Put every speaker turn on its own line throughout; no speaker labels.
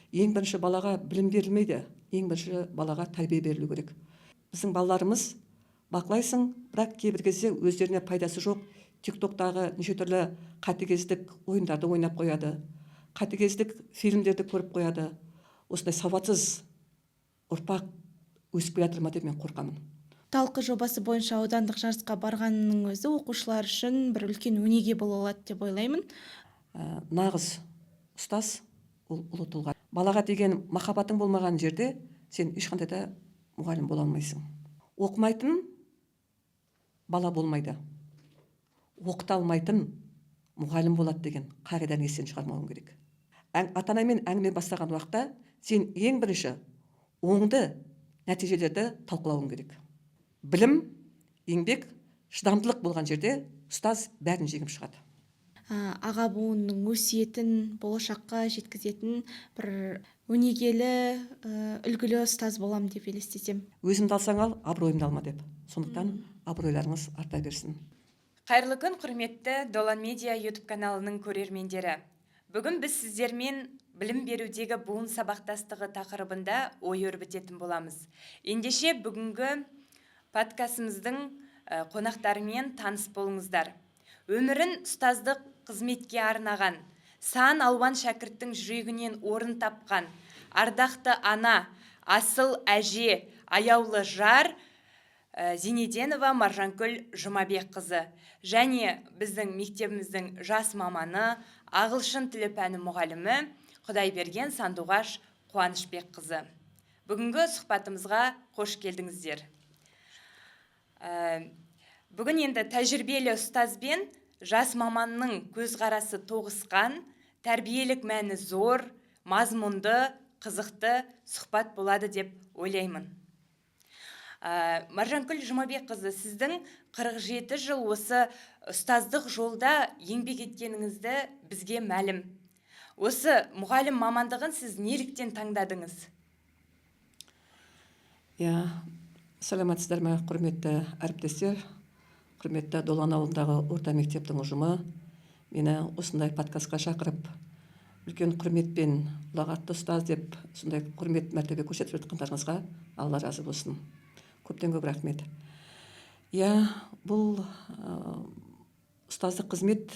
Ең бірінші балаға білім берілмейді, ең бірінші балаға тәрбие берілу керек. Біздің балаларымыз бақылайсың, бірақ кейбір кезде өздеріне пайдасы жоқ, тиктоктағы неше түрлі қатыгездік ойындарды ойнап қояды, қатыгездік фильмдерді көріп қояды. Осындай сауатсыз ұрпақ өсіп келе жатыр ма деп мен қорқамын.
Талқы жобасы бойынша аудандық жарысқа барғанның өзі оқушылар үшін бір үлкен өнеге бола алады деп ойлаймын.
Нағыз ұстаз ол ұлы тұлға. Балаға деген махаббатың болмаған жерде сен ешқандай да мұғалім бола алмайсың. Оқымайтын бала болмайды. Оқыта алмайтын мұғалім болады деген қағиданы естен шығармауың керек. Ата-анамен әңгіме бастаған уақытта сен ең бірінші оңды нәтижелерді талқылауың керек. Білім, еңбек, шыдамдылық болған жерде ұстаз бәрін жеңіп шығады.
Аға буынның өсиетін болашаққа жеткізетін бір өнегелі, үлгілі ұстаз болам деп елестетем.
Өзімді алсаң ал, абыройымды алма деп. Сондықтан абыройларыңыз арта берсін.
Қайырлы күн, құрметті Долан Медиа YouTube каналының көрермендері. Бүгін біз сіздермен білім берудегі буын сабақтастығы тақырыбында ой өрбітетін боламыз. Ендеше бүгінгі подкастымыздың қонақтарымен таныс болыңыздар. Өмірін ұстаздық қызметке арнаған, сан алуан шәкірттің жүрегінен орын тапқан, ардақты ана, асыл әже, аяулы жар Зинеденова Маржанкүл Жұмабекқызы және біздің мектебіміздің жас маманы, ағылшын тілі пәні мұғалімі Құдайберген Сандуғаш Қуанышбекқызы. Бүгінгі сұхбатымызға қош келдіңіздер. Бүгін енді тәжірибелі ұстазбен жас маманның көзқарасы тоғысқан, тәрбиелік мәні зор, мазмұнды, қызықты сұхбат болады деп ойлаймын. Маржанкүл Жұмабекқызы, сіздің 47 жыл осы ұстаздық жолда еңбек еткеніңізді бізге мәлім. Осы мұғалім мамандығын сіз неліктен таңдадыңыз?
Сәлеметсіздер ме, құрметті әріптестер, құрметті Долан ауылындағы орта мектептің ұжымы. Мені осындай подкастқа шақырып, үлкен құрметпен ұлағатты ұстаз деп сондай құрмет мәртебе көрсетіп жатқандарыңызға Алла разы болсын. Көптен көп рахмет. Бұл ұстаздық қызмет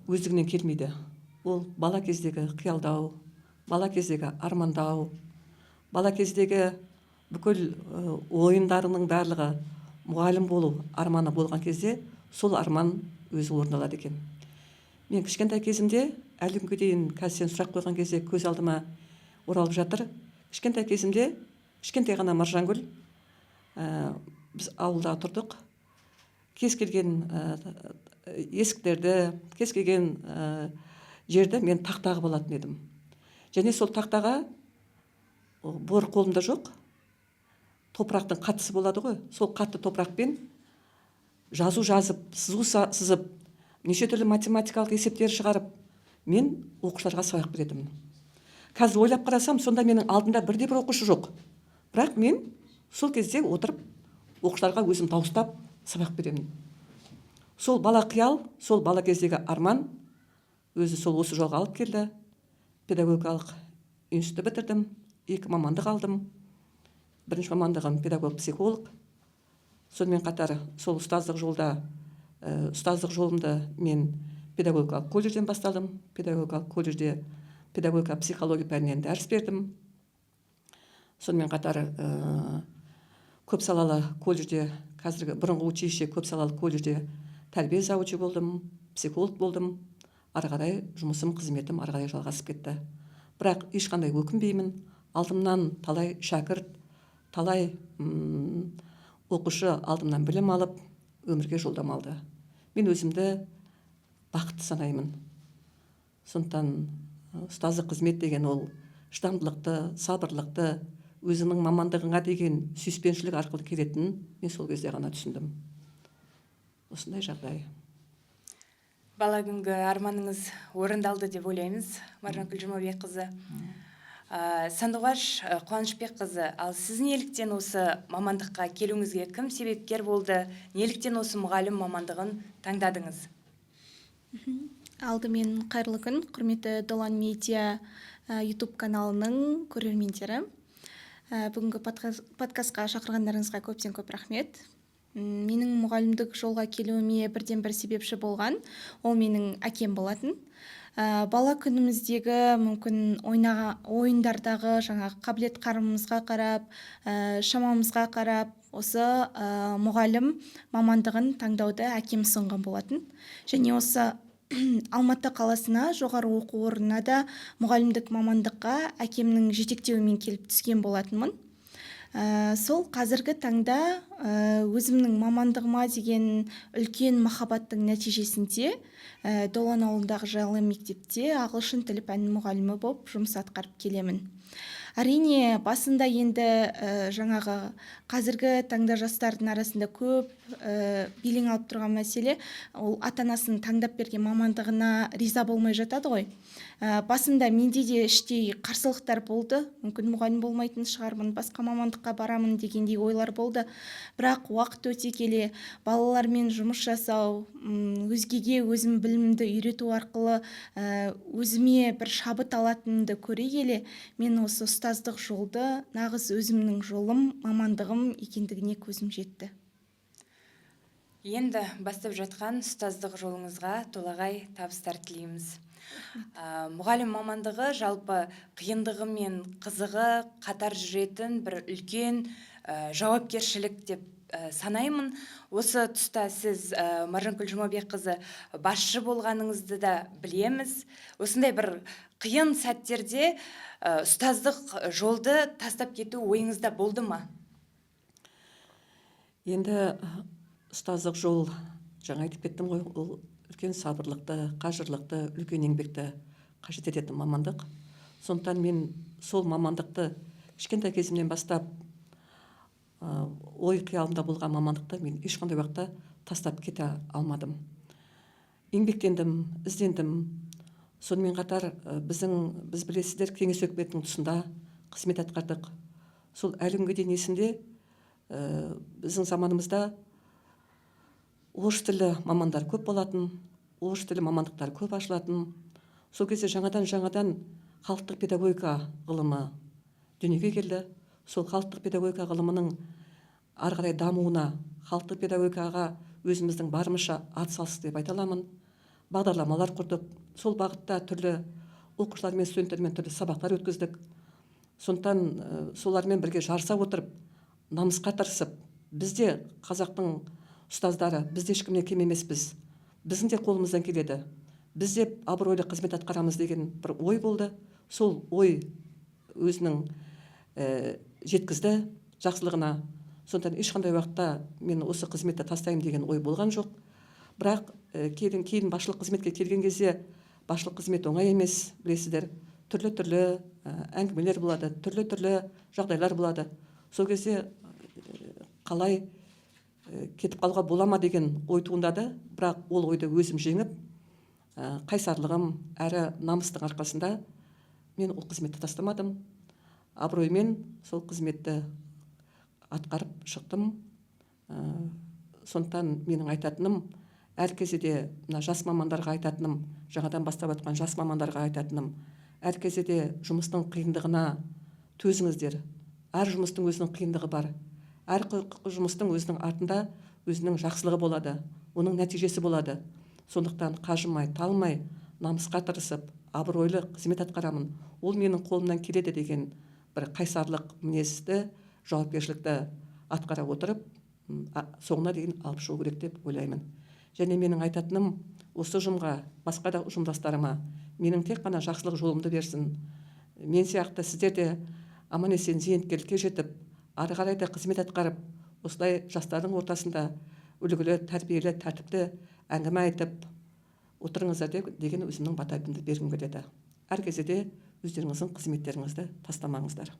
өздігінен келмейді. Ол бала кездегі қиялдау, бала кездегі армандау, бала кездегі бүкіл ойындарының барлығы мұғалім болу арманы болған кезде сол арман өзі орындалады екен. Мен кішкентай кезімде, әлі күнге дейін қазір сен сұрақ қойған кезде көз алдыма оралып жатыр. Кішкентай кезімде, кішкентай ғана Маржангүл, біз ауылда тұрдық. Кез келген есіктерді, кез келген жерді мен тақтағы болатын едім. Және сол тақтаға бор қолымда жоқ, топырақтың қаттысы болады ғой. Сол қатты топырақпен жазу жазып, сызу сызып, неше түрлі математикалық есептер шығарып, мен оқушыларға сабақ беретімін. Қазір ойлап қарасам, сонда менің алдында бірде бір оқушы жоқ. Бірақ мен сол кезде отырып, оқушыларға өзім дауыстап сабақ беремін. Сол бала қиял, сол бала кездегі арман өзі сол осы жолға алып келді. Педагогикалық институтты бітірдім, 2 мамандық алдым. Бірінші мамандығым педагог-психолог. Сонымен қатар сол ұстаздық жолымды мен педагогикалық колледжден бастадым. Педагогикалық колледжде педагогика психология пәнінен дәріс бердім. Сонымен қатар көп салалы колледжде, қазіргі бұрынғы училище көп салалы колледжде тәрбие завучы болдым, психолог болдым. Ары қарай жұмысым, қызметім ары қарай жалғасып кетті. Бірақ ешқандай өкінбеймін. Алдымнан талай шәкірт, талай оқушы алдымнан білім алып, өмірге жолдама алды. Мен өзімді бақытты санаймын. Сондықтан ұстаздық қызмет деген ол шыдамдылықты, сабырлықты, өзінің мамандығыңа деген сүйіспеншілік арқылы келетінін мен сол кезде ғана түсіндім. Осындай жағдай.
Бала күнгі арманыңыз орындалды деп ойлаймыз, Маржанкүл Жұмабекқызы. Сандуғаш Қуанышбекқызы, ал сіз неліктен осы мамандыққа келуіңізге кім себепкер болды? Неліктен осы мұғалім мамандығын таңдадыңыз?
Алдымен қайырлы күн, құрметті Долан Медиа YouTube каналының көрермендері. Бүгінгі подкастқа шақырғандарыңызға көптен көп рахмет. Менің мұғалімдік жолға келуіме бірден бір себепші болған, ол менің әкем болатын. Бала күніміздегі мүмкін ойындардағы жаңағы қабілет қарымымызға қарап, шамамызға қарап, осы мұғалім мамандығын таңдауды әкем ұсынған болатын. Және осы Алматы қаласына жоғары оқу орнына да мұғалімдік мамандыққа әкемнің жетектеуімен келіп түскен болатынмын. Сол қазіргі таңда өзімнің мамандығыма деген үлкен махаббаттың нәтижесінде Долан ауылындағы жайлы мектепте ағылшын тілі пәні мұғалімі болып жұмыс атқарып келемін. Әрине, басында енді жаңағы қазіргі таңда жастардың арасында көп белең алып тұрған мәселе, ол ата-анасының таңдап берген мамандығына риза болмай жатады ғой. Басында менде де іштей қарсылықтар болды. Мүмкін мұғалім болмайтын шығармын, басқа мамандыққа барамын дегендей ойлар болды. Бірақ уақыт өте келе балалармен жұмыс жасау, өзгеге өзім білімді үйрету арқылы өзіме бір шабыт алатынымды көре келе, мен осы ұстаздық жолды нағыз өзімнің жолым, мамандығым екендігіне көзім жетті.
Енді бастап жатқан ұстаздық жолыңызға толағай табыстар тілейміз. Мұғалім мамандығы жалпы қиындығы мен қызығы қатар жүретін бір үлкен жауапкершілік деп санаймын. Осы тұста сіз Маржанкүл Жұмабекқызы басшы болғаныңызды да білеміз. Осындай бір қиын сәттерде ұстаздық жолды тастап кету ойыңызда болды ма?
Енді ұстаздық жол, жаңа айтып кеттім ғой, ол үлкен сабырлықты, қажырлықты, үлкен еңбекті қажет ететін мамандық. Сондықтан мен сол мамандықты кішкентай кезімнен бастап ой қиялымда болған мамандықты мен ешқандай уақытта тастап кете алмадым. Еңбектендім, іздендім. Сонымен қатар біз білесіздер, кеңес өкіметінің тұсында қызмет атқардық. Сол әлі күнге дейін есімде, біздің заманымызда орыс тілі мамандар көп болатын, орыс тілі мамандықтар көп ашылатын. Сол кезде жаңадан халықтық педагогика ғылымы дүниеге келді. Сол халықтық педагогика ғылымының ары қарай дамуына, халықтық педагогикаға өзіміздің барымызша атсалыстық деп айта аламын. Бағдарламалар құрдық. Сол бағытта түрлі оқушылармен, студенттермен түрлі сабақтар өткіздік. Сондықтан солармен бірге жарыса отырып, намысқа тырысып, бізде қазақтың ұстаздары, бізде ешкімнен кем емеспіз. Біздің де қолымыздан келеді. Біз де абыройлы қызмет атқарамыз деген бір ой болды. Сол ой өзінің жеткізді жақсылығына. Сондықтан ешқандай уақытта мен осы қызметті тастаймын деген ой болған жоқ. Бірақ кейін басшылық қызметке келген кезде басшылық қызмет оңай емес, білесіздер. Түрлі әңгімелер болады, түрлі жағдайлар болады. Сол кезде қалай кетіп қалуға бола ма деген ой туындады. Бірақ ол ойды өзім жеңіп, қайсарлығым әрі намыстың арқасында мен ол қызметті тастамадым. Абыроймен сол қызметті атқарып шықтым. Сондықтан менің айтатыным, әр кезде мына жас мамандарға айтатыным, жаңадан бастап жатқан жас мамандарға айтатыным, әр кезде жұмыстың қиындығына төзіңіздер. Әр жұмыстың өзінің қиындығы бар. Әр жұмыстың өзінің артында өзінің жақсылығы болады, оның нәтижесі болады. Сондықтан қажымай, талмай, намысқа тырысып, абыройлы қызмет атқарамын, ол менің қолымнан келеді деген бір қайсарлық мінезді, жауапкершілікті атқара отырып, соңына дейін алып шығу керек деп ойлаймын. Және менің айтатыным, осы ұжымға, басқа да ұжымдастарыма менің тек қана жақсылық жолымды берсін. Мен сияқты сіздер де аман-есен зейнеткерлікке жетіп, ары қарай да қызмет атқарып, осылай жастардың ортасында үлгілі, тәрбиелі, тәртіпті әңгіме айтып отырыңыздар деген өзімнің батабымды бергім келеді. Әр кезде өздеріңіздің қызметтеріңізді тастамаңыздар.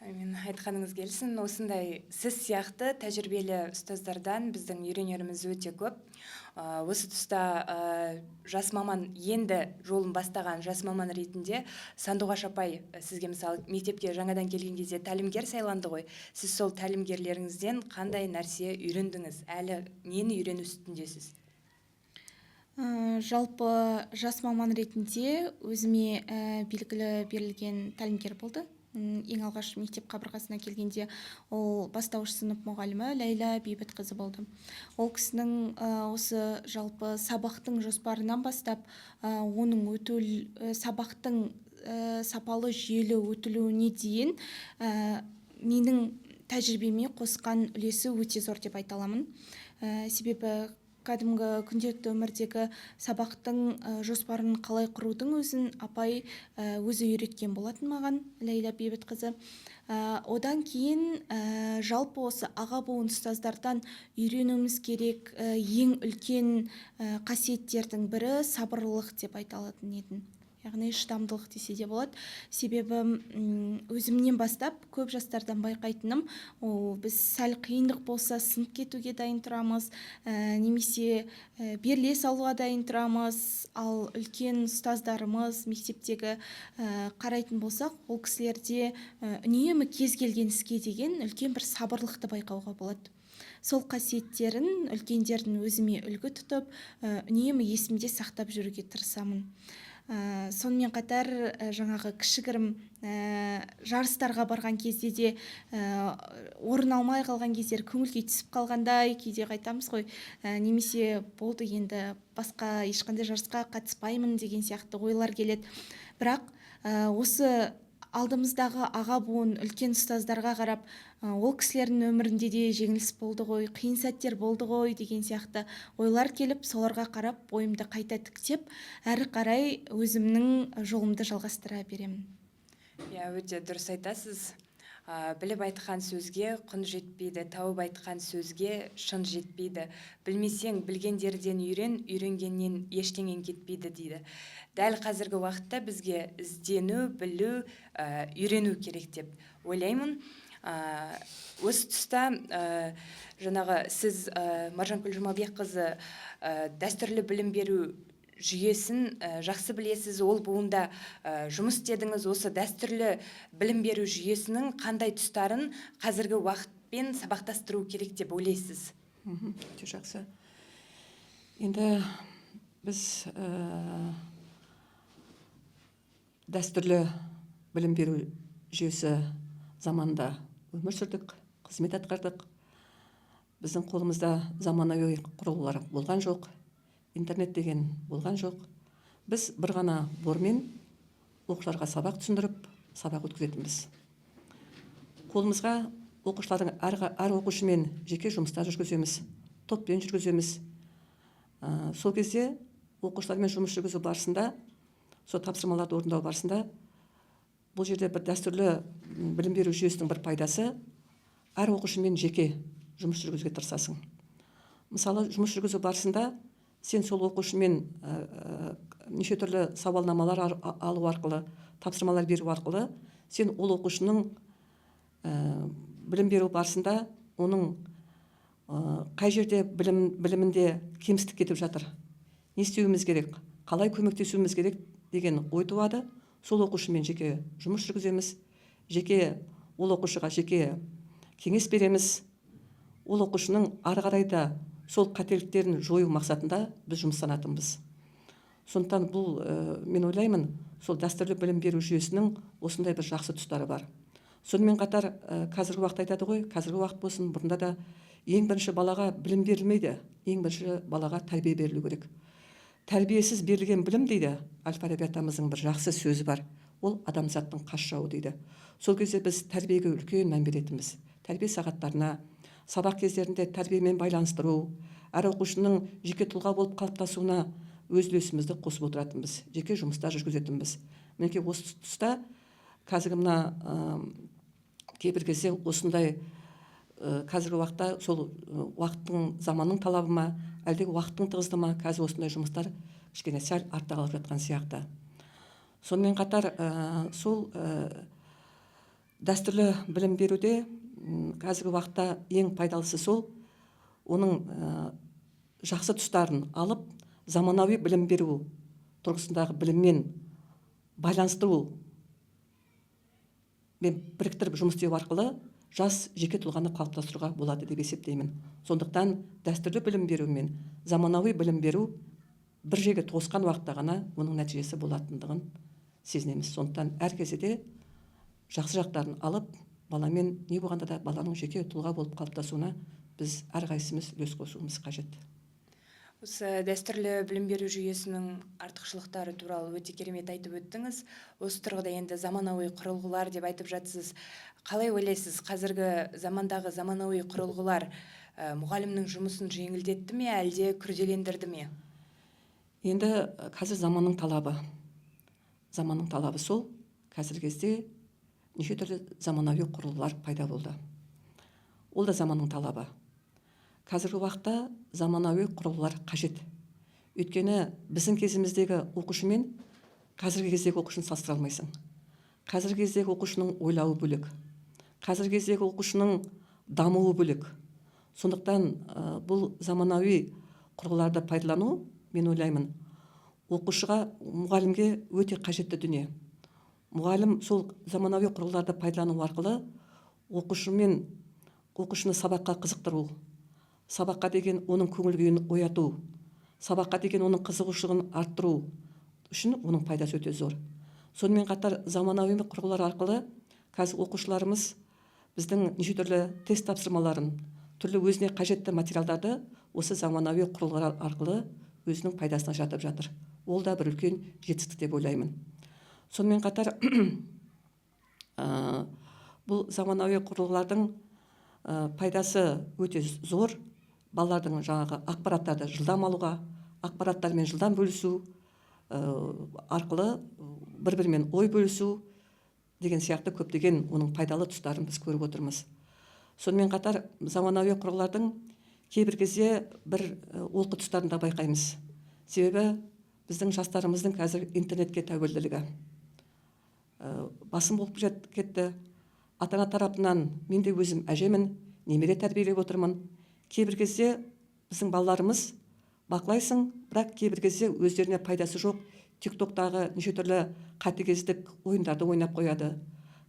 Мен айтқаныңыз келсін. Осындай сіз сияқты тәжірибелі ұстаздардан біздің үйренеріміз өте көп. Осы тұста жас маман, енді жолын бастаған жас маман ретінде Сандуғаш апай сізге мысалы мектепке жаңадан келген кезде тәлімгер сайланды ғой. Сіз сол тәлімгерлеріңізден қандай нәрсе үйрендіңіз? Әлі нені үйрену үстіндесіз?
Жалпы жас маман ретінде өзіме белгілі берілген тәлімгер болды. Ең алғаш мектеп қабырғасына келгенде ол бастауыш сынып мұғалімі Ләйла Бейбітқызы болды. Ол кісінің осы жалпы сабақтың жоспарынан бастап оның сабақтың сапалы жүйелі өтілуіне дейін менің тәжірибеме қосқан үлесі өте зор деп айта аламын. Себебі кәдімгі күнделікті өмірдегі сабақтың жоспарын қалай құрудың өзін апай өзі үйреткен болатын маған, Ләйла Бейбітқызы. Одан кейін жалпы осы аға буын ұстаздардан үйренуіміз керек ең үлкен қасиеттердің бірі сабырлылық деп айта алатын едім. Яғни шыдамдылық десе де болады. Себебі өзімнен бастап көп жастардан байқайтыным, біз сәл қиындық болса сынып кетуге дайын тұрамыз, немесе беріле салуға дайын тұрамыз. Ал үлкен ұстаздарымыз мектептегі қарайтын болсақ, ол кісілерде үнемі кез келген іске деген үлкен бір сабырлықты байқауға болады. Сол қасиеттерін үлкендердің өзіме үлгі тұтып, үнемі есімде сақтап жүруге тырысамын. Сонымен қатар жаңағы кішігірім жарыстарға барған кезде де орын алмай қалған кездер, көңіл-күй түсіп қалғандай кейде қайтамыз ғой, немесе болды енді басқа ешқандай жарысқа қатыспаймын деген сияқты ойлар келеді. Бірақ осы алдымыздағы аға буын үлкен ұстаздарға қарап, ол кісілердің өмірінде де жеңіліс болды ғой, қиын сәттер болды ғой деген сияқты ойлар келіп, соларға қарап бойымды қайта тіктеп, әрі қарай өзімнің жолымды жалғастыра беремін.
Өте дұрыс айтасыз. Біліп айтқан сөзге құн жетпейді, тауып айтқан сөзге шын жетпейді. Білмесең, білгендерден үйрен, үйренгеннен ештеңен кетпейді дейді. Дәл қазіргі уақытта бізге іздену, білу, үйрену керек деп ойлаймын. Осы тұста жаңағы сіз Маржанкүл Жұмабекқызы дәстүрлі білім беру жүйесін жақсы білесіз, ол буында жұмыс істедіңіз. Осы дәстүрлі білім беру жүйесінің қандай тұстарын қазіргі уақытпен сабақтастыру керек деп ойлайсыз?
Өте жақсы. Енді біз дәстүрлі білім беру жүйесі заманда өмір сүрдік, қызмет атқардық. Біздің қолымызда заманауи құрылғылар болған жоқ, интернет деген болған жоқ. Біз бір ғана бормен оқушыларға сабақ түсіндіріп, сабақ өткізетінбіз. Қолымызға оқушылардың әр оқушымен жеке жұмыстар жүргіземіз, топпен жүргіземіз. Сол кезде оқушылармен жұмыс жүргізу барысында, сол тапсырмаларды орындау барысында, бұл жерде бір дәстүрлі білім беру жүйесінің бір пайдасы, әр оқушымен жеке жұмыс жүргізуге тырысасың. Мысалы, жұмыс жүргізу барысында сен сол оқушымен неше түрлі сауалнамалар алу арқылы, тапсырмалар беру арқылы, сен ол оқушының білім беру барысында оның қай жерде білімінде кемістік кетіп жатыр, не істеуіміз керек, қалай көмектесуіміз керек деген ой туады. Сол оқушымен жеке жұмыс жүргіземіз, жеке ол оқушыға жеке кеңес береміз. Ол оқушының ары қарайда сол қателіктерін жою мақсатында біз жұмыстанатынбыз. Сондықтан бұл мен ойлаймын, сол дәстүрлі білім беру жүйесінің осындай бір жақсы тұстары бар. Сонымен қатар қазіргі уақыт айтады ғой, қазіргі уақыт болсын, бұрында да ең бірінші балаға білім берілмейді, ең бірінші балаға тәрбие берілу керек. Тәрбиесіз берілген білім дейді, Әл-Фараби атамыздың бір жақсы сөзі бар. Ол адамзаттың қас жауы дейді. Сол кезде біз тәрбиеге үлкен мән беретінбіз. Тәрбие сағаттарына, сабақ кездерінде тәрбиемен байланыстыру, әр оқушының жеке тұлға болып қалыптасуына өз үлесімізді қосып отыратынбыз, жеке жұмыстар жүргізетінбіз. Мінекей осы тұста қазіргі мына кейбір кезде осындай қазіргі уақытта сол уақыттың, заманның талабы ма, әлдегі уақыттың тығыздығы ма, қазір осындай жұмыстар кішкене сәл артта қалып жатқан сияқты. Сонымен қатар сол дәстүрлі білім беруде қазіргі уақытта ең пайдалысы сол, оның жақсы тұстарын алып, заманауи білім беру тұрғысындағы біліммен байланыстыру мен біріктіріп жұмыс істеу арқылы жас жеке тұлғаны қалыптастыруға болады деп есептеймін. Сондықтан дәстүрлі білім беру мен заманауи білім беру бір жерге тосқан уақытта ғана оның нәтижесі болатындығын сезінеміз. Сондықтан әр кезде де жақсы жақтарын алып, баламен не болғанда да баланың жеке тұлға болып қалыптасуына біз әрқайсымыз үлес қосуымыз қажет.
Осы дәстүрлі білім беру жүйесінің артықшылықтары туралы өте керемет айтып өттіңіз. Осы тұрғыда енді заманауи құрылғылар деп айтып жатсыз. Қалай ойлайсыз, қазіргі замандағы заманауи құрылғылар мұғалімнің жұмысын жеңілдетті ме, әлде күрделендірді ме?
Енді қазір заманның талабы сол. Қазіргі кезде неше түрлі заманауи құрылғылар пайда болды. Ол да заманның талабы. Қазіргі уақытта заманауи құрылғылар қажет. Өйткені біздің кезіміздегі оқушымен қазіргі кездегі оқушыны салыстыра алмайсың. Қазіргі кездегі оқушының ойлауы бөлек. Қазіргі кездегі оқушының дамуы бөлек. Сондықтан бұл заманауи құрылғыларды пайдалану, мен ойлаймын, оқушыға, мұғалімге өте қажетті дүние. Мұғалім сол заманауи құрылғыларды пайдалану арқылы оқушыны сабаққа қызықтыру, сабаққа деген оның көңіл күйін ояту, сабаққа деген оның қызығушылығын арттыру үшін оның пайдасы өте зор. Сонымен қатар заманауи құрылғылар арқылы қазір оқушыларымыз біздің неше түрлі тест тапсырмаларын, түрлі өзіне қажетті материалдарды осы заманауи құрылғылар арқылы өзінің пайдасына жатып жатыр. Ол да бір үлкен жетістік деп ойлаймын. Сонымен қатар бұл заманауи құрылғылардың пайдасы өте зор. Балалардың жаңағы ақпараттарды жылдам алуға, ақпараттармен жылдам бөлісу арқылы бір-бірімен ой бөлісу деген сияқты көптеген оның пайдалы тұстарын біз көріп отырмыз. Сонымен қатар заманауи құрылғылардың кейбір кезде бір олқы тұстарын да байқаймыз. Себебі біздің жастарымыздың қазір интернетке тәуелділігі басым болып кетті. Ата-ана тарапынан мен де өзім әжемін, немере тәрбиелеп отырмын. Кейбір кезде біздің балаларымыз бақылайсың, бірақ кейбір кезде өздеріне пайдасы жоқ тиктоктағы неше түрлі қатыгездік ойындарды ойнап қояды,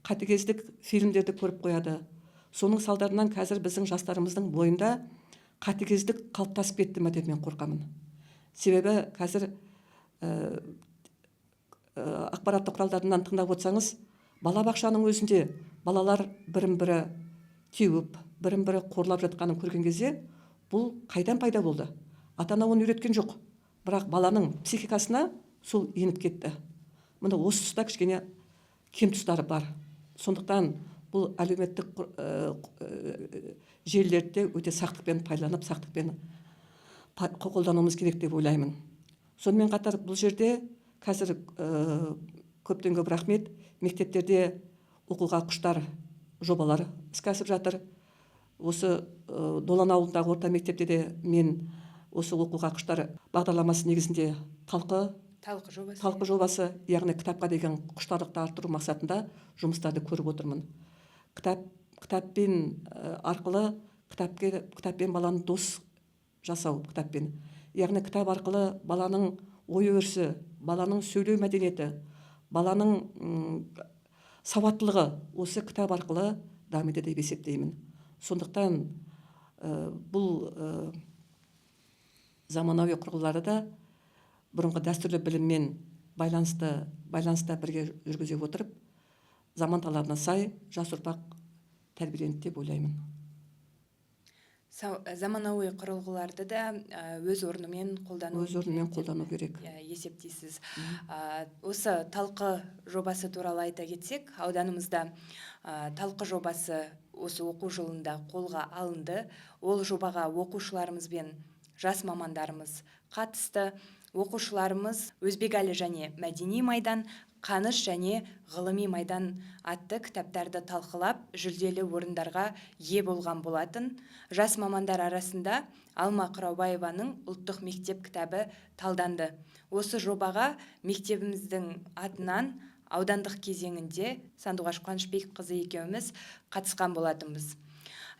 қатыгездік фильмдерді көріп қояды. Соның салдарынан қазір біздің жастарымыздың бойында қатыгездік қалыптасып кетті ме деп мен қорқамын. Себебі қазір ақпараттық құралдарынан тыңдап отырсаңыз, балабақшаның өзінде балалар бірін-бірі теуіп, бірін-бірі қорлап жатқанын көрген кезде, бұл қайдан пайда болды? Ата-ана оны үйреткен жоқ, бірақ баланың психикасына сол еніп кетті. Мына осы тұста кішкене кем тұстары бар. Сондықтан бұл әлеуметтік желілерді өте сақтықпен пайдаланып, сақтықпен қолдануымыз керек деп ойлаймын. Сонымен қатар бұл жерде қазір көптен көп рахмет, мектептерде оқуға құштар жобалар іске асып жатыр. Осы Долан ауылындағы орта мектепте де мен осы оқуға құштар бағдарламасы негізінде талқы жобасы, яғни кітапқа деген құштарлықты арттыру мақсатында жұмыстарды көріп отырмын. Кітаппен арқылы кітаппен баланы дос жасау, кітаппен. Яғни кітап арқылы баланың ой өрісі, баланың сөйлеу мәдениеті, баланың сауаттылығы осы кітап арқылы дамиды деп есептеймін. Сондықтан бұл заманауи құрылғыларды да бұрынғы дәстүрлі біліммен байланыста бірге жүргізе отырып, заман талабына сай жас ұрпақ тәрбиеленді деп ойлаймын.
Заманауи құрылғыларды да өз орнымен қолдану
керек.
Есептейсіз. Осы талқы жобасы туралы айта кетсек, ауданымызда талқы жобасы осы оқу жылында қолға алынды. Ол жобаға оқушыларымыз бен жас мамандарымыз қатысты. Оқушыларымыз Өзбекәлі және Мәдени майдан, Қаныш және Ғылыми майдан атты кітаптарды талқылап, жүлделі орындарға ие болған болатын. Жас мамандар арасында Алма Құраубаеваның ұлттық мектеп кітабы талданды. Осы жобаға мектебіміздің атынан аудандық кезеңінде Сандуғаш Қуанышбекқызы екеуміз қатысқан болатынбыз.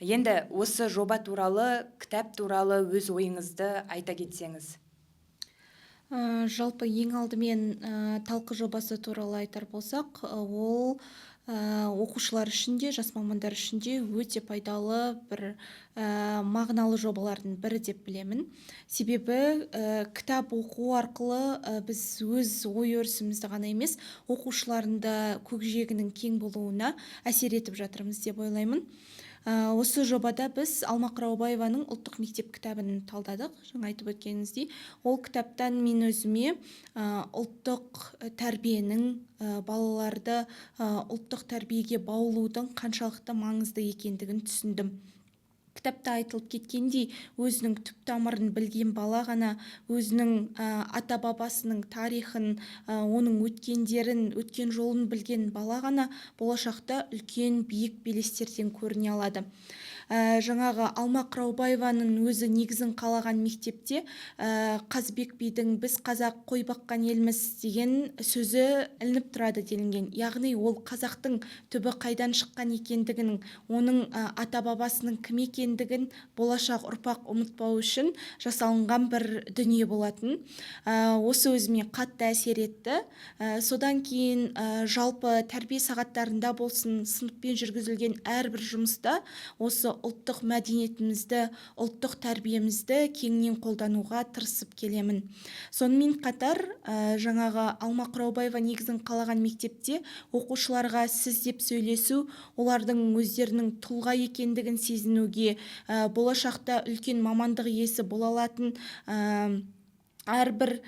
Енді осы жоба туралы, кітап туралы өз ойыңызды айта кетсеңіз.
Жалпы ең алдымен талқы жобасы туралы айтар болсақ, ол оқушылар үшін де, жас мамандар үшін де өте пайдалы бір мағыналы жобалардың бірі деп білемін. Себебі кітап оқу арқылы біз өз ой өрісімізді ғана емес, оқушылардың да көкжиегінің кең болуына әсер етіп жатырмыз деп ойлаймын. Осы жобада біз Алма Қыраубаеваның ұлттық мектеп кітабын талдадық. Жаңа айтып өткеніңіздей, ол кітаптан мен өзіме ұлттық тәрбиенің, балаларды ұлттық тәрбиеге баулудың қаншалықты маңызды екендігін түсіндім. Кітапта айтылып кеткендей, өзінің түп тамырын білген бала ғана өзінің ата-бабасының тарихын, оның өткендерін, өткен жолын білген бала ғана болашақта үлкен биік белестерден көріне алады. Жаңағы Алма Қыраубаеваның өзі негізін қалаған мектепте Қазыбек бидің "біз қазақ қой баққан елміз" деген сөзі ілініп тұрады делінген. Яғни ол қазақтың түбі қайдан шыққан екендігінің, оның ата-бабасының кім екендігін болашақ ұрпақ ұмытпау үшін жасалынған бір дүние болатын. Осы өзіме қатты әсер етті. Содан кейін жалпы тәрбие сағаттарында болсын, сыныппен жүргізілген әрбір жұмыста осы ұлттық мәдениетімізді, ұлттық тәрбиемізді кеңінен қолдануға тырысып келемін. Сонымен қатар, жаңағы Алма Қыраубаева негізін қалаған мектепте оқушыларға сіз деп сөйлесу, олардың өздерінің тұлға екендігін сезінуге, болашақта үлкен мамандық иесі бола алатын әрбір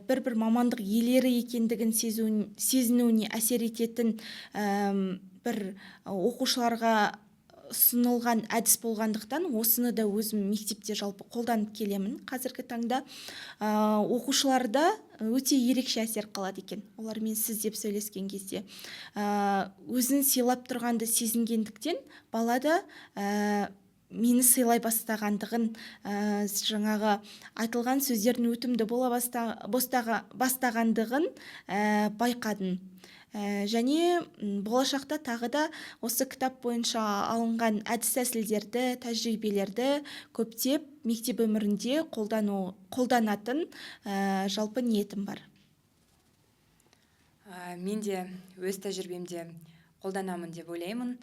бір мамандық иелері екендігін сезінуіне әсер ететін бір оқушыларға ұсынылған әдіс болғандықтан, осыны да өзім мектепте жалпы қолданып келемін. Қазіргі таңда оқушыларда өте ерекше әсер қалады екен. Олармен сіз деп сөйлескен кезде өзін сыйлап тұрғанды сезінгендіктен, балада мені сыйлай бастағандығын, жаңағы айтылған сөздердің өтімді бола бастағандығын байқадым. Және болашақта тағы да осы кітап бойынша алынған әдіс тәсілдерді, тәжірибелерді көптеп мектеп өмірінде қолданатын жалпы ниетім бар.
Мен де өз тәжірибемде қолданамын деп ойлаймын.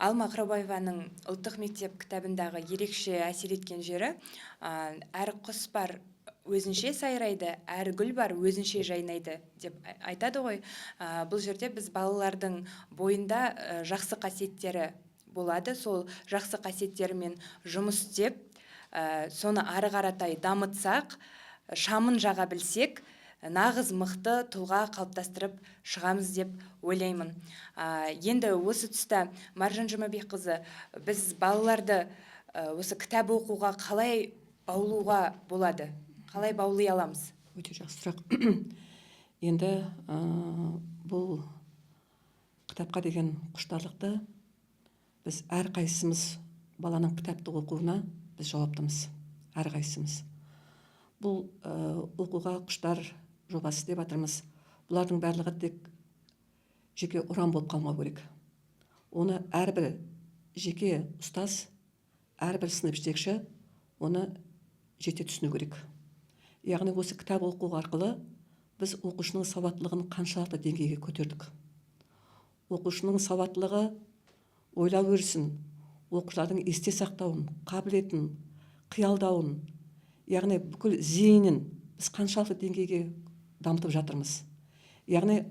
Алма Қыраубаеваның ұлттық мектеп кітабындағы ерекше әсер еткен жері, әр құс бар өзінше сайрайды, әр гүл бар өзінше жайнайды деп айтады ғой. Бұл жерде біз балалардың бойында жақсы қасиеттері болады. Сол жақсы қасиеттерімен жұмыс істеп, соны ары қаратай дамытсақ, шамын жаға білсек, нағыз мықты тұлға қалыптастырып шығамыз деп ойлаймын. Енді осы тұста Маржан Жұмабекқызы, біз балаларды осы кітап оқуға қалай баулуға болады? Қалай баулай аламыз?
Өте жақсы сұрақ. Енді бұл кітапқа деген құштарлықты біз әрқайсымыз баланың кітапты оқуына біз жауаптымыз. Әрқайсымыз. Бұл оқуға құштар жобасы деп жатырмыз. Бұлардың барлығы тек жеке ұран болып қалмау керек. Оны әрбір жеке ұстаз, әрбір сынып жетекші оны жете түсіну керек. Яғни осы кітап оқу арқылы біз оқушының сауаттылығын қаншалықты деңгейге көтердік. Оқушының сауаттылығы ойлау өрісін, оқушылардың есте сақтауын, қабілетін, қиялдауын, яғни бүкіл зейінін біз қаншалықты деңгейге дамытып жатырмыз. Яғни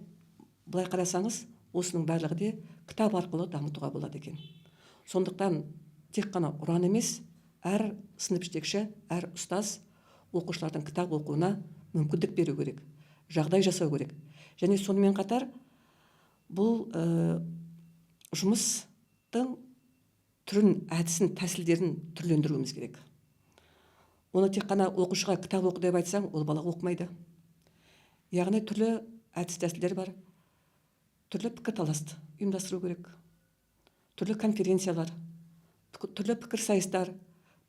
былай қарасаңыз, осының барлығы де кітап арқылы дамытуға болады екен. Сондықтан тек қана ұран емес, әр сынып жетекші, әр ұстаз оқушылардың кітап оқуына мүмкіндік беру керек, жағдай жасау керек. Және сонымен қатар бұл жұмыстың түрін, әдісін, тәсілдерін түрлендіруіміз керек. Оны тек қана оқушыға кітап оқы деп айтсаң, ол бала оқымайды. Яғни түрлі әдіс тәсілдер бар. Түрлі пікірталасты ұйымдастыру керек. Түрлі конференциялар, түрлі пікірсайыстар,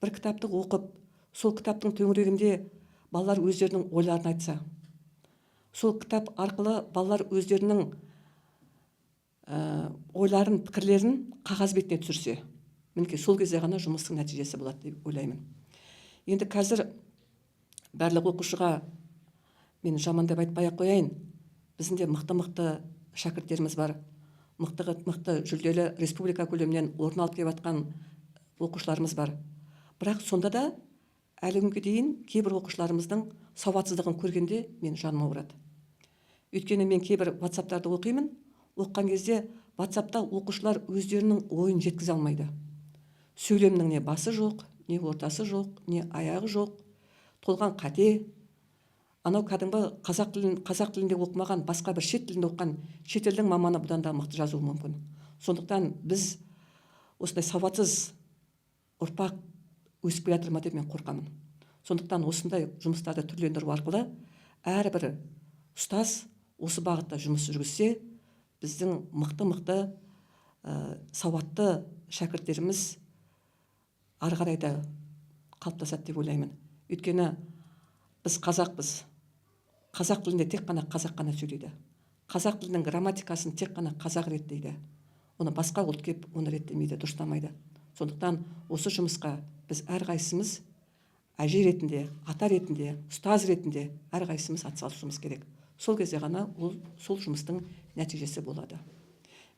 бір кітапты оқып, сол кітаптың төңірегінде балалар өздерінің ойларын айтса, сол кітап арқылы балалар өздерінің ойларын, пікірлерін қағаз бетіне түсірсе, мінекей сол кезде ғана жұмыстың нәтижесі болады деп ойлаймын. Енді қазір барлық оқушыға мен жамандап айтпай ақ қояйын, біздің де мықты шәкірттеріміз бар, мықты жүлделі республика көлемінен орын алып келіп жатқан оқушыларымыз бар. Бірақ сонда да әлі күнге дейін кейбір оқушыларымыздың сауатсыздығын көргенде мен жаным ауырады. Өйткені мен кейбір WhatsApp-тарды оқимын, оққан кезде WhatsApp-та оқушылар өздерінің ойын жеткізе алмайды. Сөйлемнің не басы жоқ, не ортасы жоқ, не аяғы жоқ, толған қате. Анау кәдімгі қазақ тілінде оқымаған, басқа бір шет тілінде оққан шетелдің маманы бұдан да мықты жазуы мүмкін. Сондықтан біз осындай сауатсыз ұрпақ өсіп келе жатыр ма деп мен қорқамын. Сондықтан осындай жұмыстарды түрлендіру арқылы әрбір ұстаз осы бағытта жұмыс жүргізсе, біздің мықты сауатты шәкірттеріміз ары қарай да қалыптасады деп ойлаймын. Өйткені біз қазақпыз. Қазақ тілінде тек қана қазақ қана сөйлейді. Қазақ тілінің грамматикасын тек қана қазақ реттейді. Оны басқа ұлт келіп оны реттемейді, дұрыстамайды. Сондықтан осы жұмысқа біз әрқайсымыз әже ретінде, ата ретінде, ұстаз ретінде әрқайсымыз атсалысуымыз керек. Сол кезде ғана ол сол жұмыстың нәтижесі болады.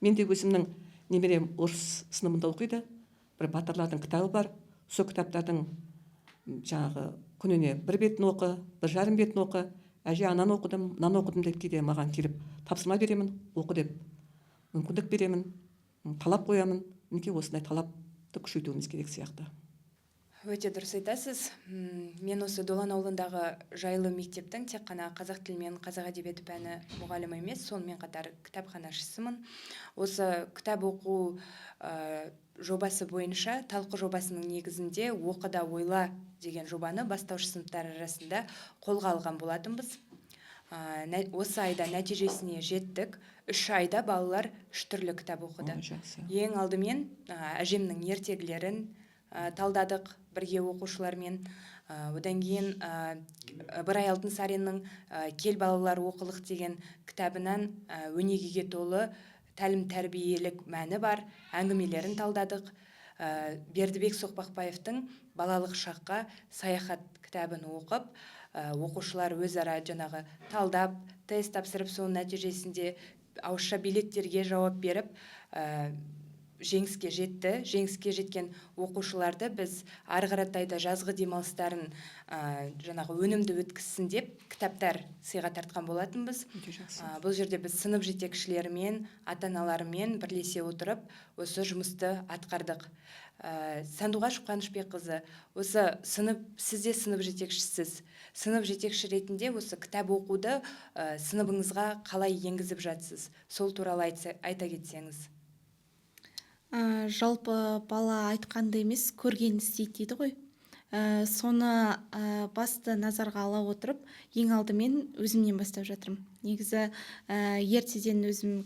Мен де өзімнің немерем орыс сыныбында оқиды. Бір батырлардың кітабы бар. Сол кітаптардың жаңағы күніне бір бетін оқы, бір жарым бетін оқы. Әже, ананы оқыдым, мынаны оқыдым деп кейде маған келіп тапсырма беремін, оқы деп мүмкіндік беремін, талап қоямын. Мінекей осындай талапты күшейтуіміз керек сияқты.
Өте дұрыс айтасыз. Мен осы Долан ауылындағы жайлы мектептің тек қана қазақ тілі мен қазақ әдебиеті пәні мұғалімі емес, сонымен қатар кітапханашысымын. Осы кітап оқу жобасы бойынша, талқы жобасының негізінде оқыда ойла деген жобаны бастауыш сыныптар арасында қолға алған болатынбыз. Осы айда нәтижесіне жеттік. 3 айда балалар 3 түрлі кітап оқыды. Ең алдымен әжемнің ертегілерін талдадық бірге оқушылармен. Одан кейін бір ай алтын сариннің Кел балалар оқылық деген кітабынан өнегеге толы тәлім тәрбиелік мәні бар әңгімелерін талдадық. Бердібек Соқпақбаевтың балалық шаққа саяхат кітабын оқып, оқушылар өзара жаңағы талдап, тест тапсырып, соның нәтижесінде ауызша билеттерге жауап беріп, жеңіске жетті. Жеңіске жеткен оқушыларды біз ары қаратайда жазғы демалыстарын жаңағы өнімді өткізсін деп кітаптар сыйға тартқан болатынбыз. Бұл жерде біз сынып жетекшілерімен, ата-аналарымен бірлесе отырып осы жұмысты атқардық. Сандуғаш Қуанышбекқызы, осы сіз де сынып жетекшісіз. Сынып жетекші ретінде осы кітап оқуды сыныбыңызға қалай енгізіп жатсыз? Сол туралы айта кетсеңіз.
Жалпы бала айтқанды емес, көрген істейді дейді ғой. Соны басты назарға ала отырып, ең алдымен өзімнен бастап жатырмын. Негізі ертеден өзім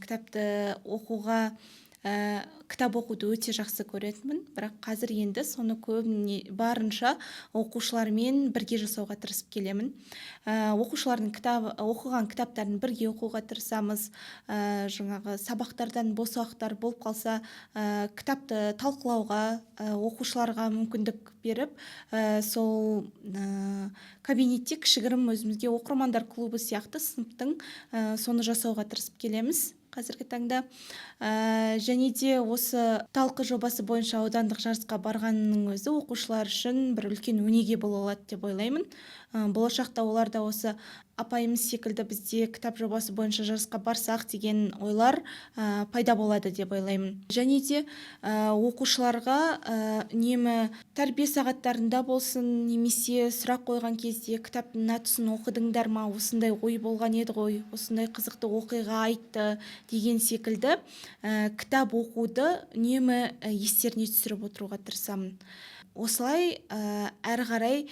кітап оқуды өте жақсы көретінмін, бірақ қазір енді соны көбіне барынша оқушылармен бірге жасауға тырысып келемін. Оқушылардың оқыған кітаптарын бірге оқуға тырысамыз. Жаңағы сабақтардан бос уақыттар болып қалса, кітапты талқылауға оқушыларға мүмкіндік беріп, сол кабинетте кішігірім өзімізге оқырмандар клубы сияқты сыныптың соны жасауға тырысып келеміз қазіргі таңда. Және де осы талқы жобасы бойынша аудандық жарысқа барғанның өзі оқушылар үшін бір үлкен өнеге бола алады деп ойлаймын. Болашақта олар да осы апайымыз секілді бізде кітап жобасы бойынша жарысқа барсақ деген ойлар пайда болады деп ойлаймын. Және де оқушыларға тәрбие сағаттарында болсын, немесе сұрақ қойған кезде кітаптың мына тұсын оқыдыңдар ма, осындай ой болған еді ғой, осындай қызықты оқиға айтты деген секілді кітап оқуды үнемі естеріне түсіріп отыруға тырысамын. Осылай әрі қарай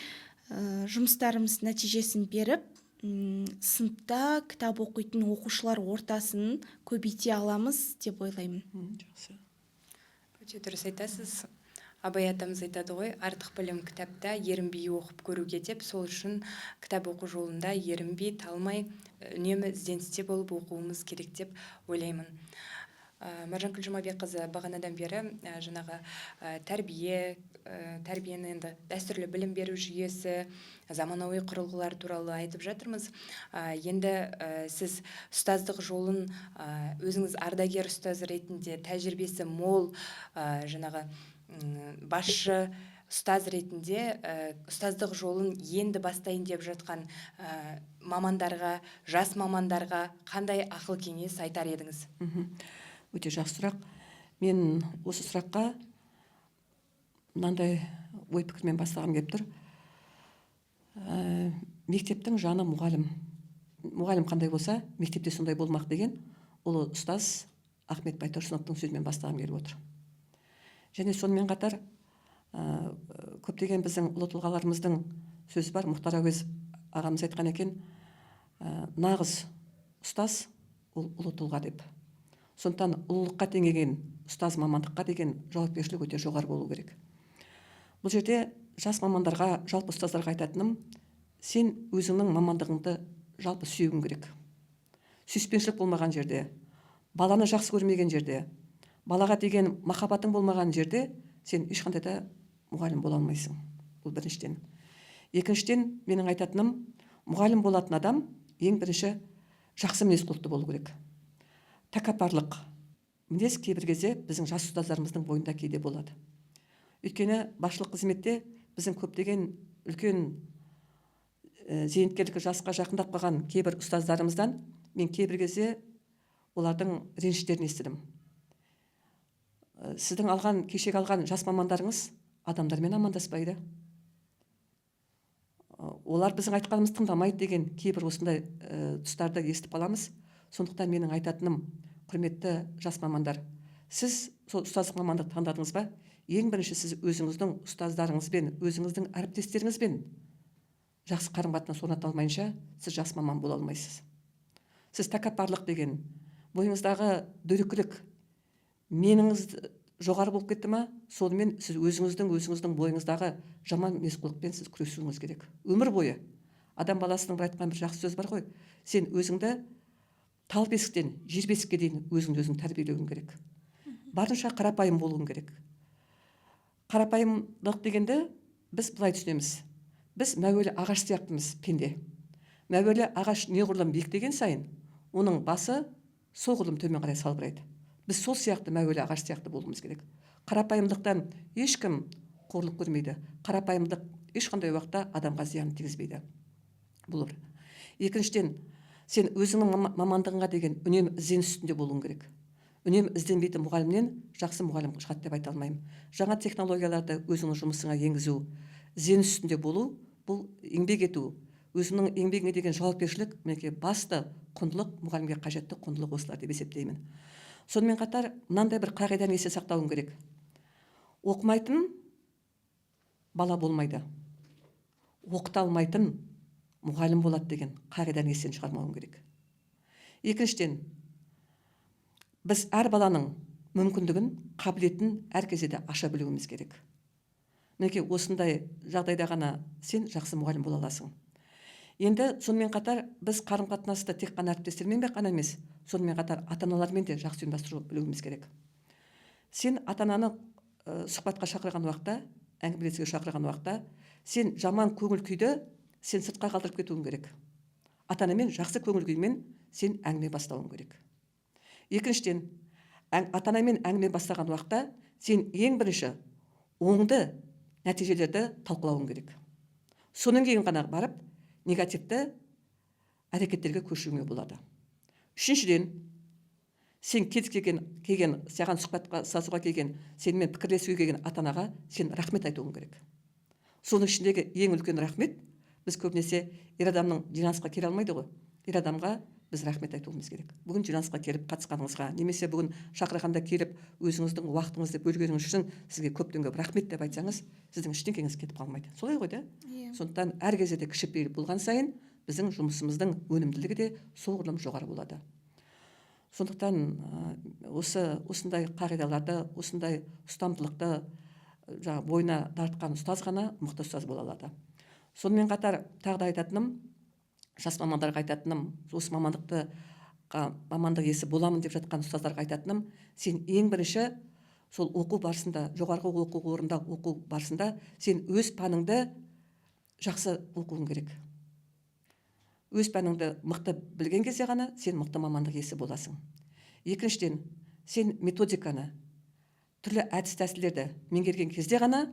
жұмыстарымыз нәтижесін беріп, сыныпта кітап оқитын оқушылар ортасын көбейте аламыз деп ойлаймын.
Жақсы.
Өте дұрыс айтасыз. Абай атамыз айтады ғой, артық білім кітапта, ерінбей оқып көруге деп. Сол үшін кітап оқу жолында ерінбей, талмай, үнемі ізденісте болып оқуымыз керек деп ойлаймын. Маржанкүл Жұмабекқызы бағанадан бері жаңағы тәрбиені енді дәстүрлі білім беру жүйесі, заманауи құрылғылар туралы айтып жатырмыз. Енді сіз ұстаздық жолын өзіңіз ардагер ұстаз ретінде тәжірибесі мол жаңағы басшы ұстаз ретінде ұстаздық жолын енді бастайын деп жатқан мамандарға, жас мамандарға қандай ақыл кеңес айтар едіңіз?
Өте жақсы сұрақ. Мен осы сұраққа мынандай ой пікірмен бастағым келіп тұр. Мектептің жаны мұғалім. Мұғалім қандай болса, мектепте сондай болмақ деген ұлы ұстаз Ахмет Байтұрсыновтың сөзімен бастағым келіп отыр. Және сонымен қатар көптеген біздің ұлы тұлғаларымыздың сөзі бар. Мұхтар Әуезов ағамыз айтқан екен, нағыз ұстаз ол ұлы тұлға деп. Сондықтан ұлылыққа теңеген ұстаз мамандыққа деген жауапкершілік өте жоғары болу керек. Бұл жерде жас мамандарға, жалпы ұстаздарға айтатыным, сен өзіңнің мамандығыңды жалпы сүйегің керек. Сүйіспеншілік болмаған жерде, баланы жақсы көрмеген жерде, балаға деген махаббатың болмаған жерде сен ешқандай да мұғалім бола алмайсың. Бұл біріншіден. Екіншіден, менің айтатыным, мұғалім болатын адам ең бірінші жақсы мінез құлықты болу керек. Тәкаппарлық мінез кейбір кезде біздің жас ұстаздарымыздың бойында кейде болады. Өйткені басшылық қызметте біздің көптеген үлкен зейнеткерлік жасқа жақындап қалған кейбір ұстаздарымыздан мен кейбір кезде олардың реніштерін естідім. Сіздің кешегі алған жас мамандарыңыз адамдармен амандаспайды. Олар біздің айтқанымызды тыңдамайды деген кейбір осындай тұстарды естіп қаламыз. Сондықтан менің айтатыным, құрметті жас мамандар, сіз сол ұстаздық мамандықты таңдадыңыз ба? Ең бірінші сіз өзіңіздің ұстаздарыңызбен, өзіңіздің әріптестеріңізбен жақсы қарым-қатынас орната алмайынша сіз жас маман бола алмайсыз. Сіз тәкаппарлық деген, бойыңыздағы дөрекілік меніңіз жоғары болып кетті ма, сонымен сіз өзіңіздің бойыңыздағы жаман мінез-құлықпен сіз күресуіңіз керек. Өмір бойы адам баласының бір айтқан бір жақсы сөз бар ғой, сен өзіңді тал бесіктен жер бесікке дейін өзің тәрбиелеуің керек. Барынша қарапайым болуың керек. Қарапайымдылық дегенде біз былай түсінеміз. Біз мәуелі ағаш сияқтымыз, пенде. Мәуелі ағаш неғұрлым биіктеген сайын, оның басы соғұрлым төмен қарай салбырайды. Біз сол сияқты мәуелі ағаш сияқты болуымыз керек. Қарапайымдықтан ешкім қорлық көрмейді. Қарапайымдық ешқандай уақытта адамға зиян тигізбейді. Бұл бір. Екіншіден, сен өзіңнің мамандығыңа деген үнемі ізденіс үстінде болуың керек. Үнемі ізденбейтін мұғалімнен жақсы мұғалім шығады деп айта алмаймын. Жаңа технологияларды өзіңнің жұмысыңа енгізу, ізденіс үстінде болу, бұл еңбек ету, өзіңнің еңбегіңе деген жауапкершілік, мінекей басты құндылық, мұғалімге қажетті құндылық осылар деп есептеймін. Сонымен қатар мынандай бір қағиданы есте сақтауың керек. Оқымайтын бала болмайды. Оқыта алмайтын мұғалім болады деген қағиданы естен шығармауың керек. Екіншіден, біз әр баланың мүмкіндігін, қабілетін әр кезде аша білуіміз керек. Мінекей осындай жағдайда ғана сен жақсы мұғалім бола аласың. Енді сонымен қатар біз қарым-қатынасты тек қана әріптестермен ғана емес, сонымен қатар ата-аналармен де жақсы ұйымдастыру білуіміз керек. Сен ата-ананы сұхбатқа шақырған уақытта, әңгімелесуге шақырған уақытта, сен жаман көңіл күйді сен сыртқа қалдырып кетуің керек. Ата-анамен жақсы көңіл күймен сен әңгіме бастауың керек. Екіншіден, ата-анамен әңгіме бастаған уақытта сен ең бірінші оңды нәтижелерді талқылауың керек. Соның кейін ғана барып негативті әрекеттерге көшуіңе болады. Үшіншіден, сен кез келген саған сұхбатқа сазуға келген, сенімен пікірлесуге келген ата-анаға сен рахмет айтуың керек. Соның ішіндегі ең үлкен рахмет, біз көбінесе ер адамның жинасқа келе алмайды ғой. Ер адамға біз рахмет айтуымыз керек. Бүгін жинасқа келіп қатысқаныңызға, немесе бүгін шақырғанда келіп өзіңіздің уақытыңызды бөлгеніңіз үшін сізге көптен көп рахмет деп айтсаңыз, сіздің ештеңеңіз кетіп қалмайды. Солай ғой да? Сондықтан әр кезде де кішіпейіл болған сайын біздің жұмысымыздың өнімділігі де соғұрлым жоғары болады. Сондықтан осындай қағидаларды, осындай ұстамдылықты бойына тартқан ұстаз ғана мықты ұстаз бола алады. Сонымен қатар тағы да айтатыным, жас мамандарға айтатыным, осы мамандықты мамандық иесі боламын деп жатқан ұстаздарға айтатыным, сен ең бірінші сол оқу барысында, жоғарғы оқу орнында оқу барысында сен өз пәніңді жақсы оқуың керек. Өз пәніңді мықты білген кезде ғана сен мықты мамандық иесі боласың. Екіншіден, сен методиканы, түрлі әдіс тәсілдерді меңгерген кезде ғана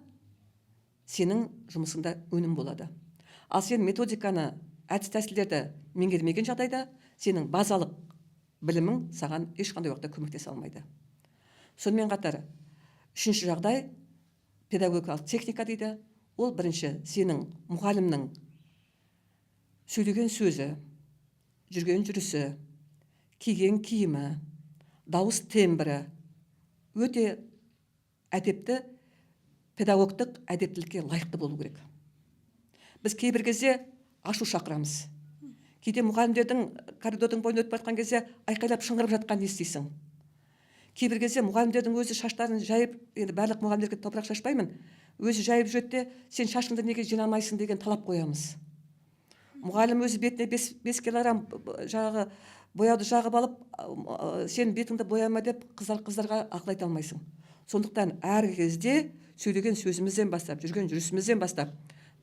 сенің жұмысыңда өнім болады. Ал сен методиканы, әдіс тәсілдерді меңгермеген жағдайда сенің базалық білімің саған ешқандай уақытта көмектесе алмайды. Сонымен қатар, үшінші жағдай педагогикалық техника дейді. Ол бірінші сенің мұғалімнің сөйлеген сөзі, жүрген жүрісі, киген киімі, дауыс тембрі өте әдепті, педагогтық әдептілікке лайықты болу керек. Біз кейбір кезде ашу шақырамыз. Кейде мұғалімдердің коридордың бойын өтіп жатқан кезде айқайлап шыңғырып жатқанын естисің. Кейбір кезде мұғалімдердің өзі шаштарын жайып, енді барлық мұғалімдерге топырақ шашпаймын, өзі жайып жүреді де, сен шашыңды неге жинамайсың деген талап қоямыз. Мұғалім өзі бетіне 5 килограмм жағы бояуды жағып алып, сен бетіңді бояма деп қыздарға ақыл айта алмайсың. Сондықтан әр кезде сөйлеген сөзімізден бастап, жүрген жүрісімізден бастап,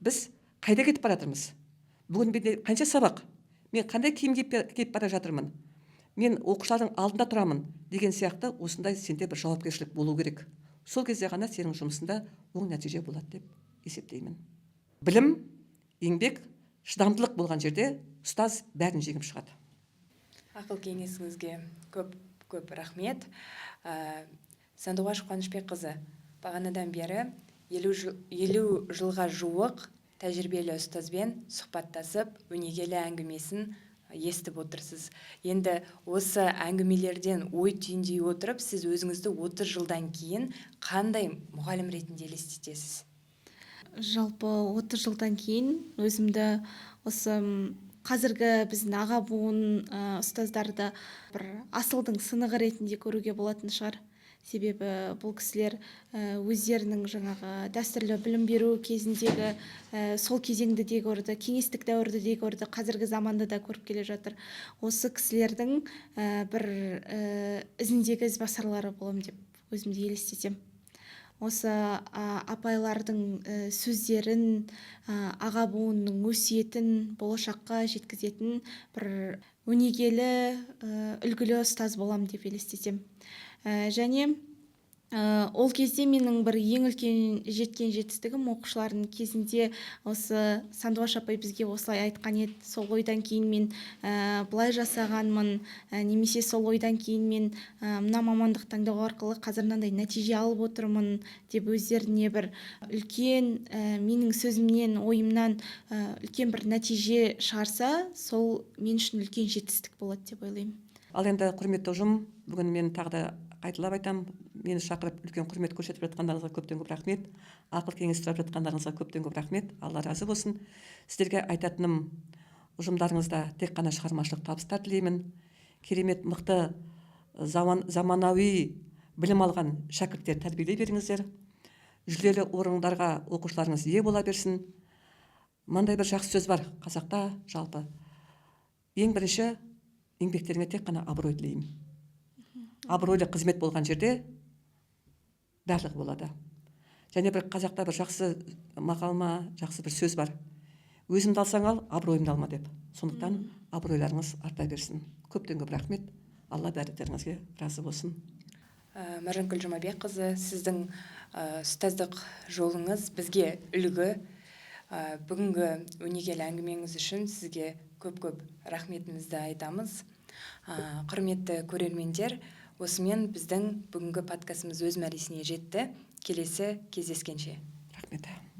біз қайда кетіп бара жатырмыз? Бүгін менде қанша сабақ? Мен қандай киім киіп бара жатырмын? Мен оқушылардың алдында тұрамын деген сияқты осындай сенде бір жауапкершілік болу керек. Сол кезде ғана сенің жұмысында оң нәтиже болады деп есептеймін. Білім, еңбек, шыдамдылық болған жерде ұстаз бәрін жеңіп шығады.
Ақыл кеңесіңізге көп рахмет. Сандуғаш Қуанышбекқызы, бағанадан бері 50 жылға жуық тәжірибелі ұстазбен сұхбаттасып, өнегелі әңгімесін естіп отырсыз. Енді осы әңгімелерден ой түйіндей отырып, сіз өзіңізді 30 жылдан кейін қандай мұғалім ретінде елестетесіз?
Жалпы 30 жылдан кейін өзімді осы қазіргі біздің аға буын ұстаздарды бір асылдың сынығы ретінде көруге болатын шығар. Себебі бұл кісілер өздерінің жаңағы дәстүрлі білім беру кезіндегі сол кезеңді де көрді, кеңестік дәуірді де көрді, қазіргі заманды да көріп келе жатыр. Осы кісілердің бір ізіндегі ізбасарлары боламын деп өзімді елестетем. Осы апайлардың сөздерін, аға буынның өсиетін болашаққа жеткізетін бір өнегелі, үлгілі ұстаз боламын деп елестетем. Және ол кезде менің бір ең үлкен жеткен жетістігім оқушылардың кезінде осы Сандуғаш апай бізге осылай айтқан еді, сол ойдан кейін мен былай жасағанмын, немесе сол ойдан кейін мен мына мамандық таңдау арқылы қазір мынандай нәтиже алып отырмын деп өздеріне бір үлкен менің сөзімнен, ойымнан үлкен бір нәтиже шығарса, сол мен үшін үлкен жетістік болады деп ойлаймын.
Ал енді құрметті ұжым, бүгін мен тағы да қайталап айтам, мені шақырып үлкен құрмет көрсетіп жатқандарыңызға көптен көп рахмет. Ақыл кеңес сұрап жатқандарыңызға көптен көп рахмет. Алла разы болсын. Сіздерге айтатыным, ұжымдарыңызда тек қана шығармашылық табыстар тілеймін. Керемет мықты заманауи білім алған шәкірттер тәрбиелей беріңіздер. Жүлделі орындарға оқушыларыңыз ие бола берсін. Мынандай бір жақсы сөз бар қазақта, жалпы. Ең бірінші еңбектеріңе тек қана абырой тілеймін. Абыройлы қызмет болған жерде барлығы болады. Және бір қазақта бір жақсы мақалма, жақсы бір сөз бар. Өзімді алсаң ал, абыройымды алма деп. Сондықтан абыройларыңыз арта берсін. Көптен көп рахмет. Алла бәріңізге разы болсын.
Маржанкүл Жұмабекқызы, сіздің ұстаздық жолыңыз бізге үлгі. Бүгінгі өнегелі әңгімеңіз үшін сізге көп рахметімізді айтамыз. Құрметті көрермендер, осымен біздің бүгінгі подкастымыз өз мәресіне жетті. Келесі кездескенше.
Рахмет.